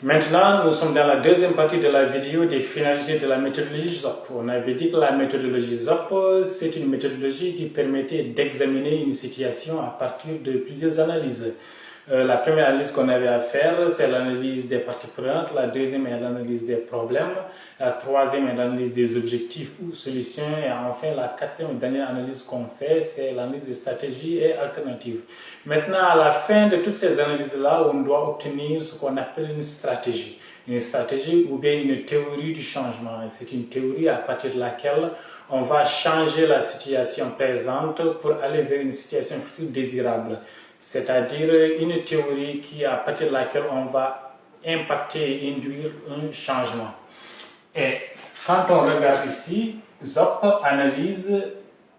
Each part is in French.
Maintenant, nous sommes dans la deuxième partie de la vidéo des finalités de la méthodologie ZOP. On avait dit que la méthodologie ZOP, c'est une méthodologie qui permettait d'examiner une situation à partir de plusieurs analyses. La première analyse qu'on avait à faire, c'est l'analyse des parties prenantes. La deuxième est l'analyse des problèmes. La troisième est l'analyse des objectifs ou solutions. Et enfin, la quatrième et dernière analyse qu'on fait, c'est l'analyse des stratégies et alternatives. Maintenant, à la fin de toutes ces analyses-là, on doit obtenir ce qu'on appelle une stratégie. Une stratégie ou bien une théorie du changement. C'est une théorie à partir de laquelle on va changer la situation présente pour aller vers une situation future désirable. C'est-à-dire une théorie à partir de laquelle on va impacter et induire un changement. Et quand on regarde ici, ZOP analyse,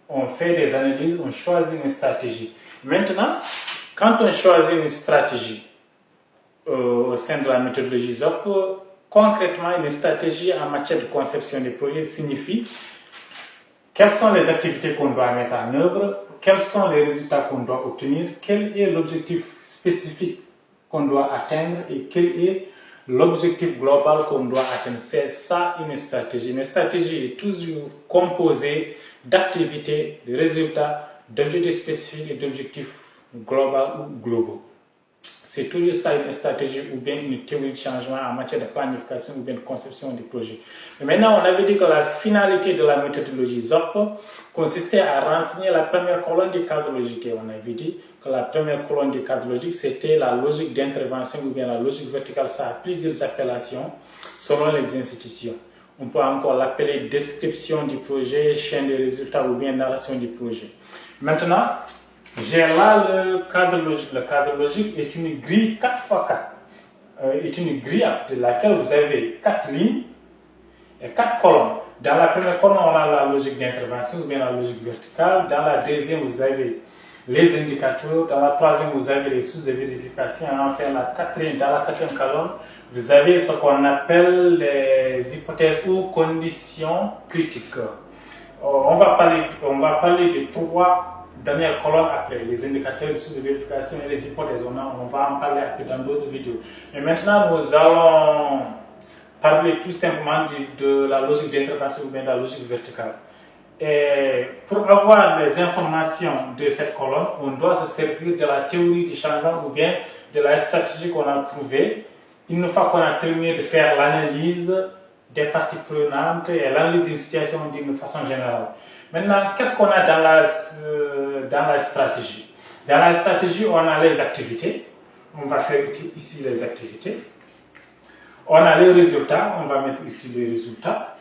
on fait des analyses, on choisit une stratégie. Maintenant, quand on choisit une stratégie au sein de la méthodologie ZOP, concrètement, une stratégie en matière de conception des projets signifie quelles sont les activités qu'on doit mettre en œuvre, quels sont les résultats qu'on doit obtenir, quel est l'objectif spécifique qu'on doit atteindre et quel est l'objectif global qu'on doit atteindre. C'est ça une stratégie. Une stratégie est toujours composée d'activités, de résultats, d'objectifs spécifiques et d'objectifs globaux ou globaux. C'est toujours ça une stratégie ou bien une théorie de changement en matière de planification ou bien de conception du projet. Mais maintenant, on avait dit que la finalité de la méthodologie ZOP consistait à renseigner la première colonne du cadre logique. Et on avait dit que la première colonne du cadre logique, c'était la logique d'intervention ou bien la logique verticale. Ça a plusieurs appellations selon les institutions. On peut encore l'appeler description du projet, chaîne de résultats ou bien narration du projet. Maintenant, j'ai là le cadre logique. Le cadre logique est une grille 4x4. Est une grille de laquelle vous avez 4 lignes et 4 colonnes. Dans la première colonne, on a la logique d'intervention ou bien la logique verticale. Dans la deuxième, vous avez les indicateurs. Dans la troisième, vous avez les sources de vérification. Et enfin, dans la quatrième colonne, vous avez ce qu'on appelle les hypothèses ou conditions critiques. On va parler de 3 dernière colonne après, les indicateurs, les sources de vérification et les hypothèses. On va en parler après dans d'autres vidéos. Mais maintenant, nous allons parler tout simplement de la logique d'intervention ou bien de la logique verticale. Et pour avoir les informations de cette colonne, on doit se servir de la théorie du changement ou bien de la stratégie qu'on a trouvée. Une fois qu'on a terminé de faire l'analyse des parties prenantes et l'analyse d'une situation d'une façon générale. Maintenant, qu'est-ce qu'on a dans la stratégie? Dans la stratégie, on a les activités. On va faire ici les activités. On a les résultats. On va mettre ici les résultats.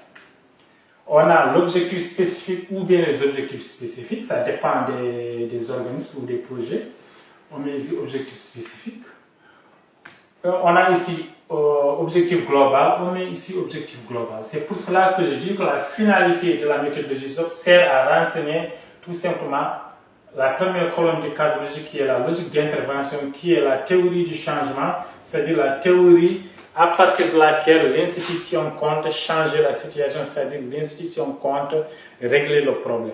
On a l'objectif spécifique ou bien les objectifs spécifiques. Ça dépend des organismes ou des projets. On met ici objectif spécifique. On a ici objectif global, on met ici objectif global. C'est pour cela que je dis que la finalité de la méthodologie ZOP sert à renseigner tout simplement la première colonne du cadre logique qui est la logique d'intervention, qui est la théorie du changement, c'est-à-dire la théorie à partir de laquelle l'institution compte changer la situation, c'est-à-dire l'institution compte régler le problème.